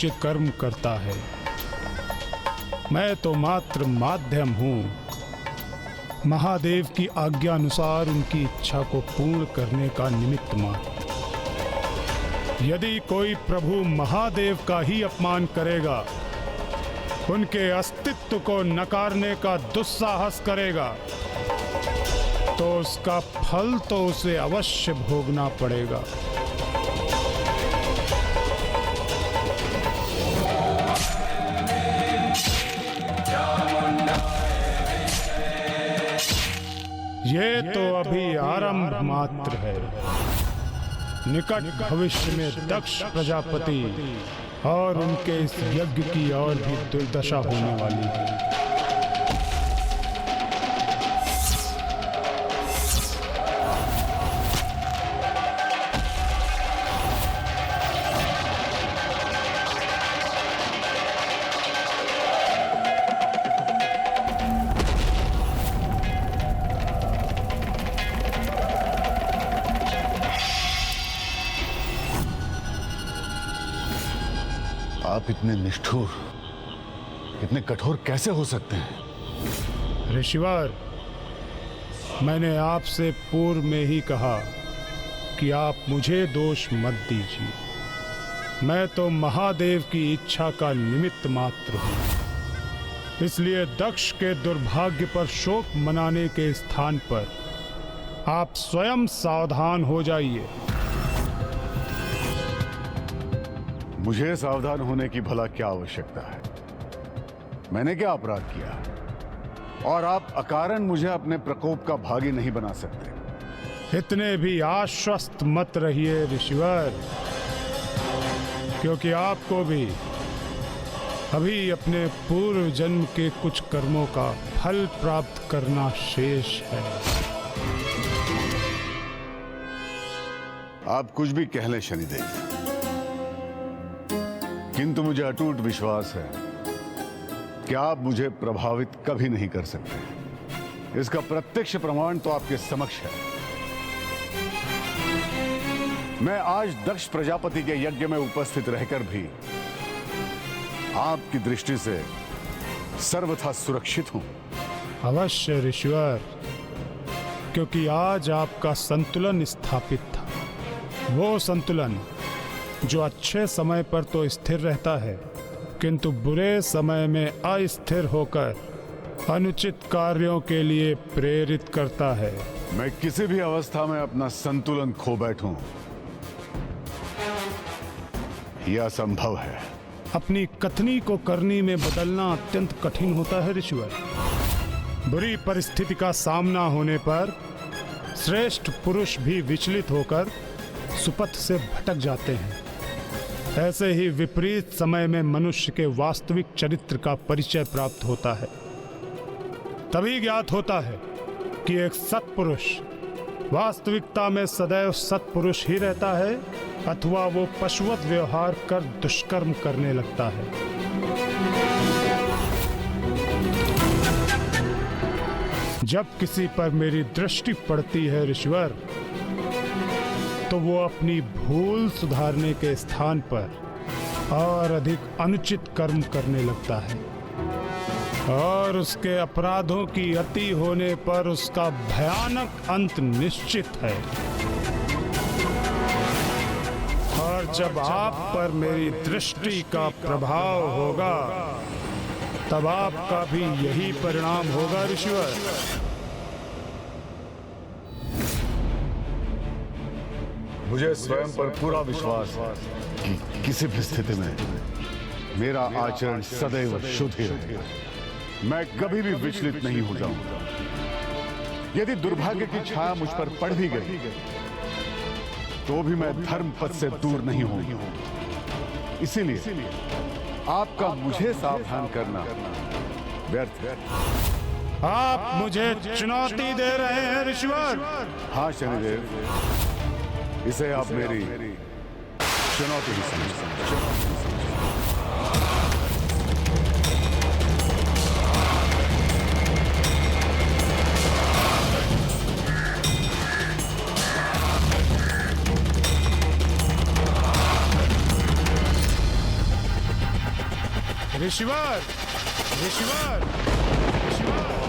अनुचित कर्म करता है। मैं तो मात्र माध्यम हूँ, महादेव की आज्ञा अनुसार उनकी इच्छा को पूर्ण करने का निमित्त मात्र। यदि कोई प्रभु महादेव का ही अपमान करेगा, उनके अस्तित्व को नकारने का दुस्साहस करेगा, तो उसका फल तो उसे अवश्य भोगना पड़ेगा। ये तो अभी आरंभ मात्र है। निकट भविष्य में दक्ष प्रजापति और उनके इस यज्ञ की और भी दुर्दशा होने वाली है। आप इतने निष्ठुर, इतने कठोर कैसे हो सकते हैं? ऋषिवर, मैंने आपसे पूर्व में ही कहा कि आप मुझे दोष मत दीजिए। मैं तो महादेव की इच्छा का निमित्त मात्र हूँ। इसलिए दक्ष के दुर्भाग्य पर शोक मनाने के स्थान पर आप स्वयं सावधान हो जाइए। मुझे सावधान होने की भला क्या आवश्यकता है? मैंने क्या अपराध किया? और आप अकारण मुझे अपने प्रकोप का भागी नहीं बना सकते। इतने भी आश्वस्त मत रहिए ऋषिवर, क्योंकि आपको भी अभी अपने पूर्व जन्म के कुछ कर्मों का फल प्राप्त करना शेष है। आप कुछ भी कह लें शनिदेव, किंतु मुझे अटूट विश्वास है कि आप मुझे प्रभावित कभी नहीं कर सकते। इसका प्रत्यक्ष प्रमाण तो आपके समक्ष है। मैं आज दक्ष प्रजापति के यज्ञ में उपस्थित रहकर भी आपकी दृष्टि से सर्वथा सुरक्षित हूं। अवश्य ऋषिवर, क्योंकि आज आपका संतुलन स्थापित था। वो संतुलन जो अच्छे समय पर तो स्थिर रहता है, किंतु बुरे समय में अस्थिर होकर अनुचित कार्यों के लिए प्रेरित करता है। मैं किसी भी अवस्था में अपना संतुलन खो बैठूं, यह असंभव है। अपनी कथनी को करनी में बदलना अत्यंत कठिन होता है ऋषिवर। बुरी परिस्थिति का सामना होने पर श्रेष्ठ पुरुष भी विचलित होकर सुपथ से भटक जाते हैं। ऐसे ही विपरीत समय में मनुष्य के वास्तविक चरित्र का परिचय प्राप्त होता है। तभी ज्ञात होता है कि एक सत्पुरुष वास्तविकता में सदैव सत्पुरुष ही रहता है अथवा वो पशुवत व्यवहार कर दुष्कर्म करने लगता है। जब किसी पर मेरी दृष्टि पड़ती है ऋषिवर, तो वो अपनी भूल सुधारने के स्थान पर और अधिक अनुचित कर्म करने लगता है, और उसके अपराधों की अति होने पर उसका भयानक अंत निश्चित है। और जब आप पर मेरी दृष्टि का प्रभाव होगा, तब आपका भी यही परिणाम होगा ऋषिवर। मुझे स्वयं पर पूरा विश्वास है कि किसी भी स्थिति में मेरा आचरण सदैव शुद्ध ही रहेगा। मैं कभी भी विचलित नहीं हो जाऊंगा। यदि दुर्भाग्य की छाया मुझ पर पड़ भी गई, तो भी मैं धर्म पथ से दूर नहीं होऊंगा। इसीलिए आपका मुझे सावधान करना व्यर्थ है। आप मुझे चुनौती दे रहे हैं ऋषिवर? हाँ शनिदेव, इसे आप मेरी चुनौती ही समझ। ऋषिवर, ऋषिवर, ऋषिवर।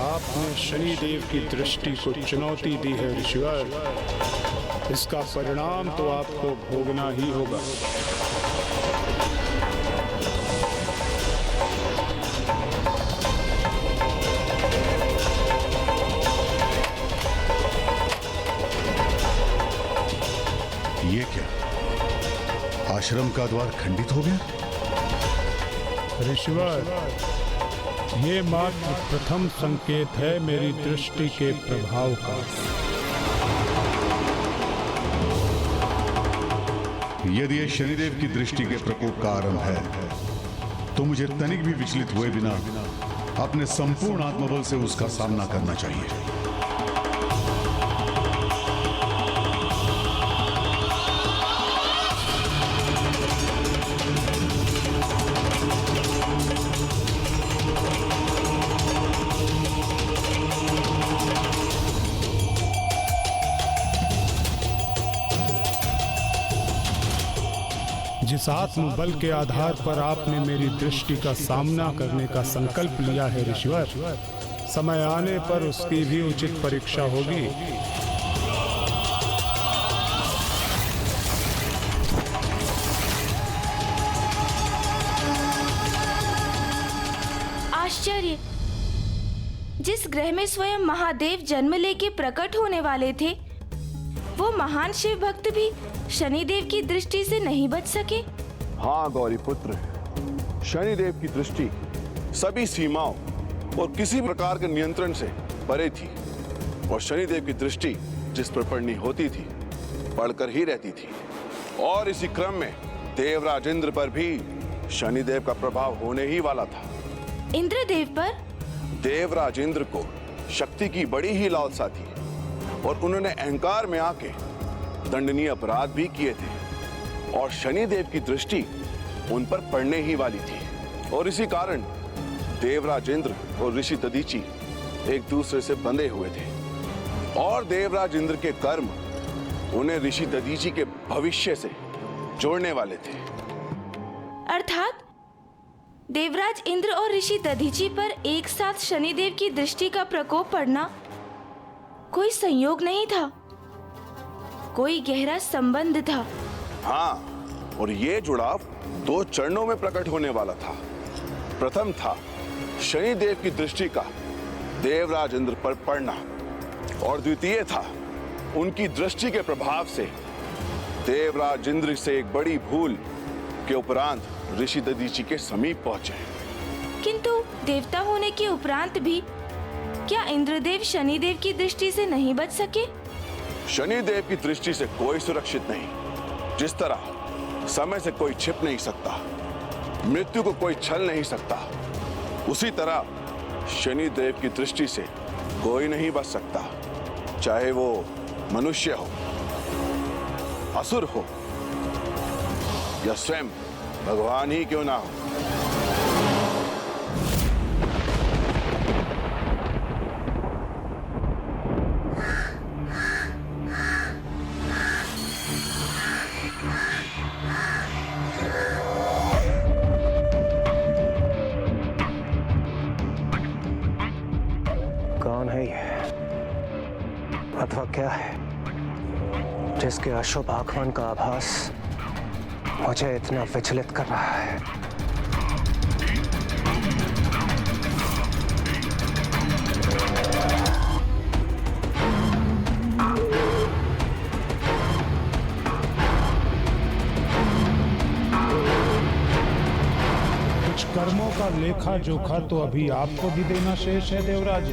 आपने शनिदेव की दृष्टि को चुनौती दी है ऋषिवर। इसका परिणाम तो आपको भोगना ही होगा। ये क्या? आश्रम का द्वार खंडित हो गया? ऋषिवर, ये मात्र प्रथम संकेत है मेरी दृष्टि के प्रभाव का। यदि ये शनिदेव की दृष्टि के प्रकोप का आरंभ है तो मुझे तनिक भी विचलित हुए बिना अपने संपूर्ण आत्मबल से उसका सामना करना चाहिए। जिस आत्मबल के आधार पर आपने मेरी दृष्टि का सामना करने का संकल्प लिया है ऋषिवर, समय आने पर उसकी भी उचित परीक्षा होगी। आश्चर्य! जिस ग्रह में स्वयं महादेव जन्म लेके प्रकट होने वाले थे, वो महान शिव भक्त भी शनिदेव की दृष्टि से नहीं बच सके। हाँ गौरी पुत्र, शनिदेव की दृष्टि सभी सीमाओं और किसी प्रकार के नियंत्रण से परे थी, और शनिदेव की दृष्टि जिस पर पड़नी होती थी पड़कर ही रहती थी। और इसी क्रम में देवराज इंद्र पर भी शनिदेव का प्रभाव होने ही वाला था। इंद्रदेव पर? देवराज इंद्र को शक्ति की बड़ी ही लालसा थी और उन्होंने अहंकार में आके दंडनीय अपराध भी किए थे, और शनिदेव की दृष्टि उन पर पड़ने ही वाली थी। और इसी कारण देवराज इंद्र और ऋषि दधीचि एक दूसरे से बंधे हुए थे, और देवराज इंद्र के कर्म उन्हें ऋषि दधीचि के भविष्य से जोड़ने वाले थे। अर्थात देवराज इंद्र और ऋषि दधीचि पर एक साथ शनिदेव की दृष्टि का प्रकोप पड़ना कोई संयोग नहीं था, कोई गहरा संबंध था। हाँ, और ये जुड़ाव दो चरणों में प्रकट होने वाला था। प्रथम था शनिदेव की दृष्टि का देवराज इंद्र पर पड़ना, और द्वितीय था उनकी दृष्टि के प्रभाव से देवराज इंद्र से एक बड़ी भूल के उपरांत ऋषि दधीचि के समीप पहुंचे। किंतु देवता होने के उपरांत भी क्या इंद्रदेव शनिदेव की दृष्टि से नहीं बच सके? शनिदेव की दृष्टि से कोई सुरक्षित नहीं। जिस तरह समय से कोई छिप नहीं सकता, मृत्यु को कोई छल नहीं सकता, उसी तरह शनिदेव की दृष्टि से कोई नहीं बच सकता, चाहे वो मनुष्य हो, असुर हो, या स्वयं भगवान ही क्यों ना हो। कौन है ये, अथवा क्या है जिसके अशुभ आगमन का आभास मुझे इतना विचलित कर रहा है? कुछ कर्मों का लेखा जोखा तो अभी आपको भी देना शेष है देवराज,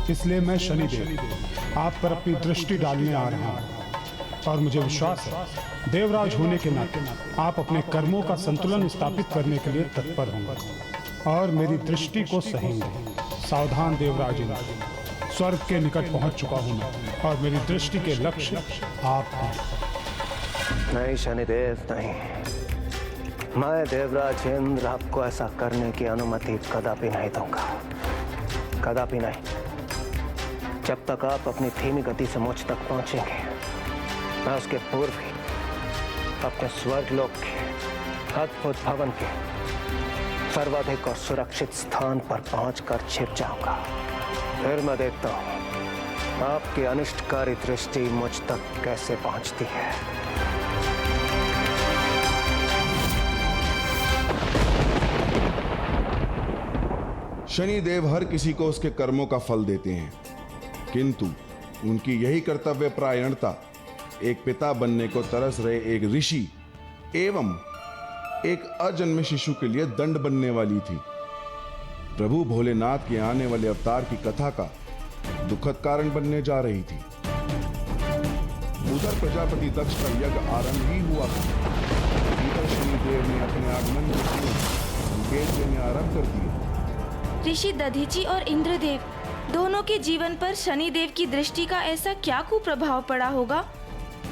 इसलिए मैं शनिदेव आप पर अपनी दृष्टि डालने आ रहा हूं, और मुझे विश्वास है देवराज होने के नाते आप अपने कर्मों का संतुलन स्थापित करने के लिए तत्पर होंगे और मेरी दृष्टि को सहेंगे। सावधान देवराज इंद्र, स्वर्ग के निकट पहुंच चुका हूं मैं और मेरी दृष्टि के लक्ष्य आप हैं। नहीं शनिदेव नहीं, मैं देवराज इंद्र आपको ऐसा करने की अनुमति कदापि नहीं दूंगा, कदापि नहीं। जब तक आप अपनी धीमी गति से मुझ तक पहुंचेंगे, मैं उसके पूर्व ही अपने स्वर्गलोक के अद्भुत भवन के सर्वाधिक और सुरक्षित स्थान पर पहुंचकर छिप जाऊंगा। फिर मैं देखता हूं आपकी अनिष्टकारी दृष्टि मुझ तक कैसे पहुंचती है। शनिदेव हर किसी को उसके कर्मों का फल देते हैं, किंतु उनकी यही कर्तव्य परायणता एक पिता बनने को तरस रहे एक ऋषि एवं एक अजन्मे शिशु के लिए दंड बनने वाली थी। प्रभु भोलेनाथ के आने वाले अवतार की कथा का दुखद कारण बनने जा रही थी। उधर प्रजापति दक्ष का यज्ञ आरंभ ही हुआ था। इधर शनिदेव ने अपने आगमन के संकेत देने आरंभ कर दिए। ऋषि दधीची और इंद्रदेव दोनों के जीवन पर शनिदेव की दृष्टि का ऐसा क्या कुप्रभाव पड़ा होगा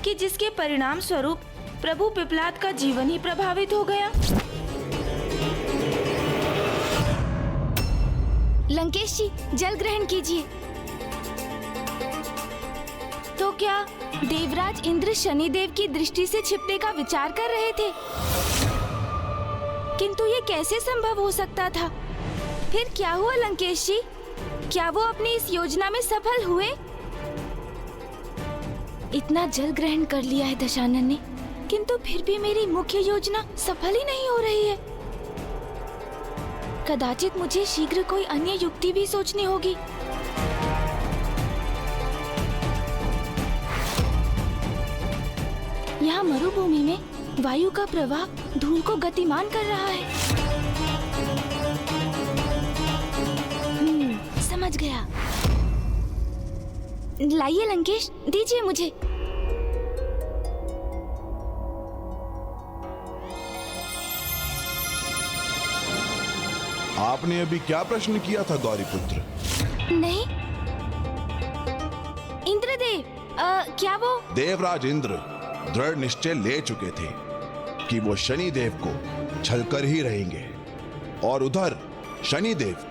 कि जिसके परिणाम स्वरूप प्रभु पिपलाद का जीवन ही प्रभावित हो गया। लंकेश जी, जल ग्रहण कीजिए। तो क्या देवराज इंद्र शनिदेव की दृष्टि से छिपने का विचार कर रहे थे? किंतु ये कैसे संभव हो सकता था? फिर क्या हुआ लंकेश जी? क्या वो अपनी इस योजना में सफल हुए? इतना जल ग्रहण कर लिया है दशानन ने, किंतु फिर भी मेरी मुख्य योजना सफल ही नहीं हो रही है। कदाचित मुझे शीघ्र कोई अन्य युक्ति भी सोचनी होगी। यहाँ मरुभूमि में वायु का प्रवाह धूल को गतिमान कर रहा है। समझ गया। लाइए लंकेश, दीजिए मुझे। आपने अभी क्या प्रश्न किया था गौरीपुत्र? नहीं इंद्रदेव, क्या वो? देवराज इंद्र दृढ़ निश्चय ले चुके थे कि वो शनिदेव को छलकर ही रहेंगे, और उधर शनिदेव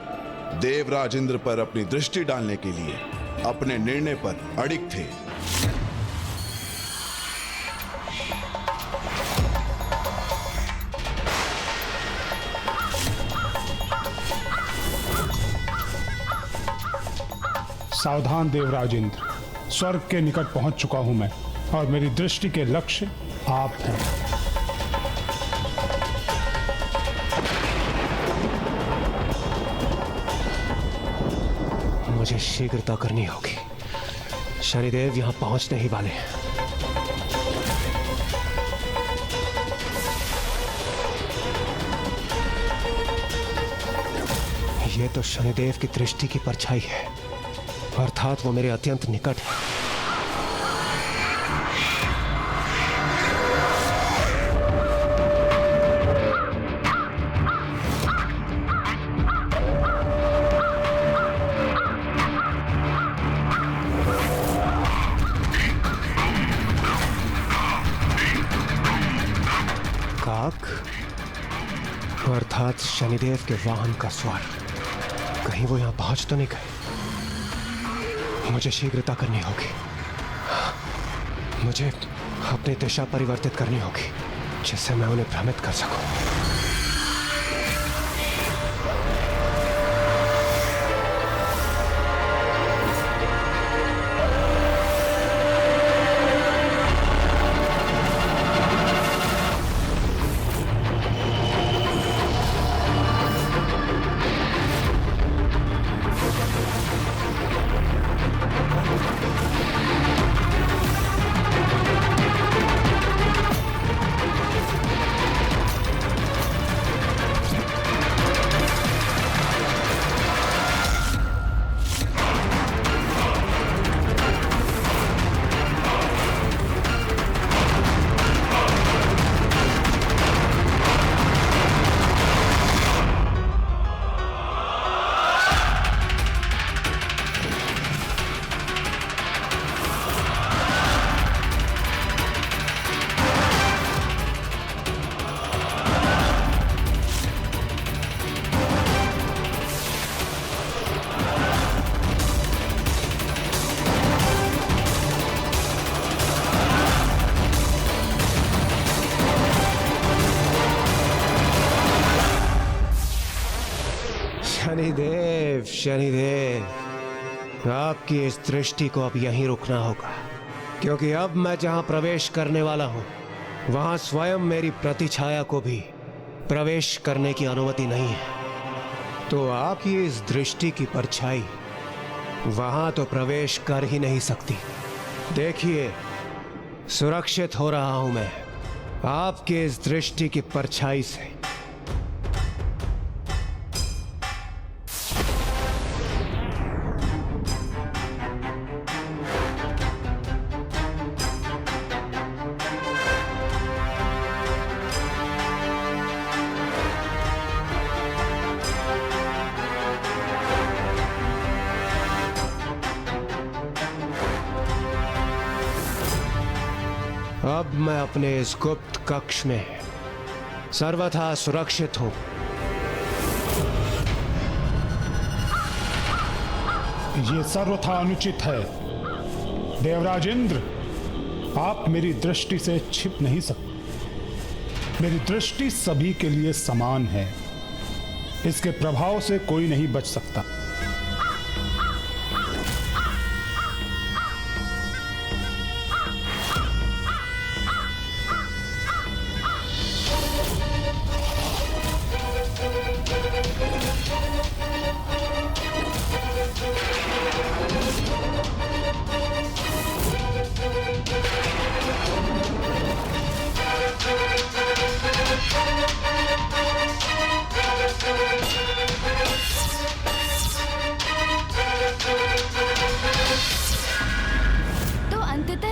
देवराज इंद्र पर अपनी दृष्टि डालने के लिए अपने निर्णय पर अड़िग थे। सावधान देवराज इंद्र, स्वर्ग के निकट पहुंच चुका हूं मैं और मेरी दृष्टि के लक्ष्य आप हैं। मुझे शीघ्रता करनी होगी, शनिदेव यहां पहुंचने ही वाले हैं। ये तो शनिदेव की दृष्टि की परछाई है, अर्थात वो मेरे अत्यंत निकट है। काक, अर्थात शनिदेव के वाहन का स्वार, कहीं वो यहां पहुंच तो नहीं गए। मुझे शीघ्रता करनी होगी, मुझे अपनी दिशा परिवर्तित करनी होगी जिससे मैं उन्हें भ्रमित कर सकूं। शनिदेव, शनिदेव, आपकी इस दृष्टि को अब यहीं रुकना होगा, क्योंकि अब मैं जहां प्रवेश करने वाला हूं वहां स्वयं मेरी प्रतिछाया को भी प्रवेश करने की अनुमति नहीं है। तो आपकी इस दृष्टि की परछाई वहां तो प्रवेश कर ही नहीं सकती। देखिए, सुरक्षित हो रहा हूं मैं आपके इस दृष्टि की परछाई से। अब मैं अपने इस गुप्त कक्ष में सर्वथा सुरक्षित हूं। ये सर्वथा अनुचित है देवराज इंद्र, आप मेरी दृष्टि से छिप नहीं सकते। मेरी दृष्टि सभी के लिए समान है, इसके प्रभाव से कोई नहीं बच सकता।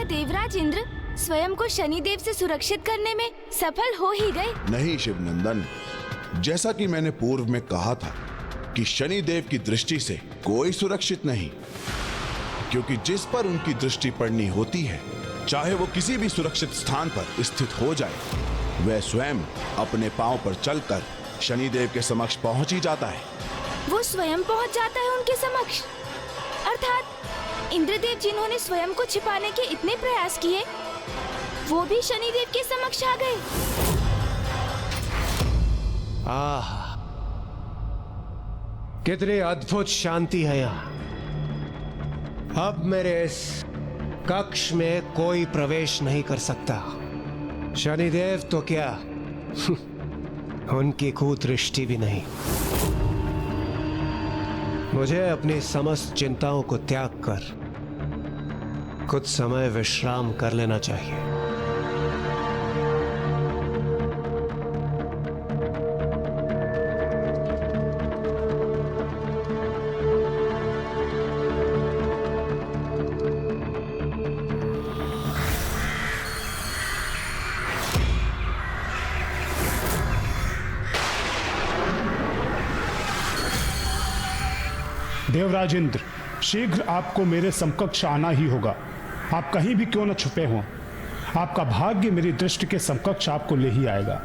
देवराज इंद्र स्वयं को शनिदेव से सुरक्षित करने में सफल हो ही गए। नहीं शिवनंदन, जैसा कि मैंने पूर्व में कहा था कि शनिदेव की दृष्टि से कोई सुरक्षित नहीं, क्योंकि जिस पर उनकी दृष्टि पड़नी होती है, चाहे वो किसी भी सुरक्षित स्थान पर स्थित हो जाए, वह स्वयं अपने पांव पर चलकर शनिदेव के समक्ष पहुंच ही जाता है। वो स्वयं पहुंच जाता है उनके समक्ष, अर्थात इंद्रदेव जिन्होंने स्वयं को छिपाने के इतने प्रयास किए, वो भी शनिदेव के समक्ष आ गए। आह, कितनी अद्भुत शांति है यहाँ। अब मेरे इस कक्ष में कोई प्रवेश नहीं कर सकता। शनिदेव तो क्या उनकी कुदृष्टि भी नहीं। मुझे अपनी समस्त चिंताओं को त्याग कर कुछ समय विश्राम कर लेना चाहिए। देवराज इंद्र, शीघ्र आपको मेरे समकक्ष आना ही होगा। आप कहीं भी क्यों न छुपे हों, आपका भाग्य मेरी दृष्टि के समकक्ष आपको ले ही आएगा।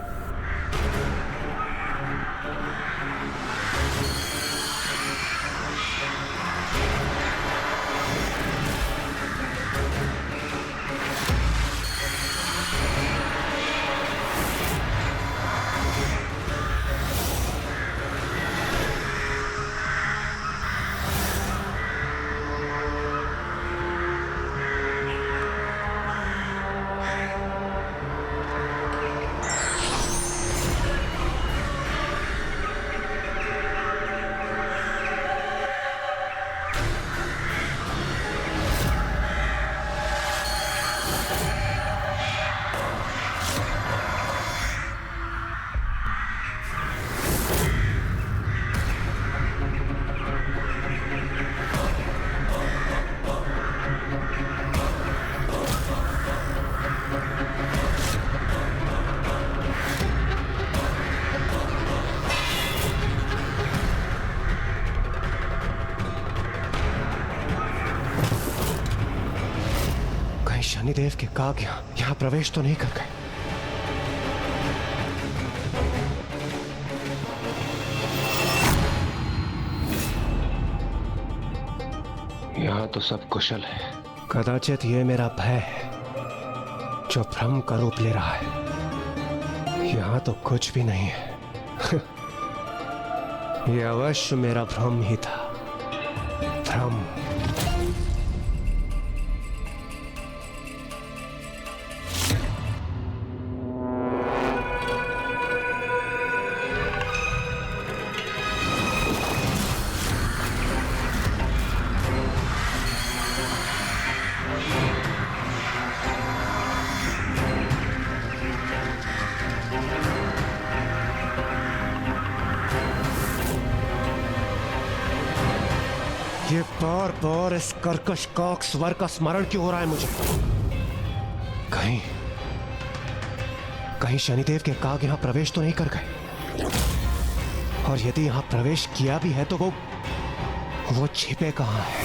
शनिदेव के काग यहाँ प्रवेश तो नहीं कर गए। यहाँ तो सब कुशल है। कदाचित ये मेरा भय है जो भ्रम का रूप ले रहा है। यहाँ तो कुछ भी नहीं है। ये अवश्य मेरा भ्रम ही था। भ्रम। ये बार बार इस कर्कश काक स्वर का स्मरण क्यों हो रहा है मुझे? कहीं कहीं शनिदेव के काग यहां प्रवेश तो नहीं कर गए, और यदि यहां प्रवेश किया भी है तो वो छिपे कहां है?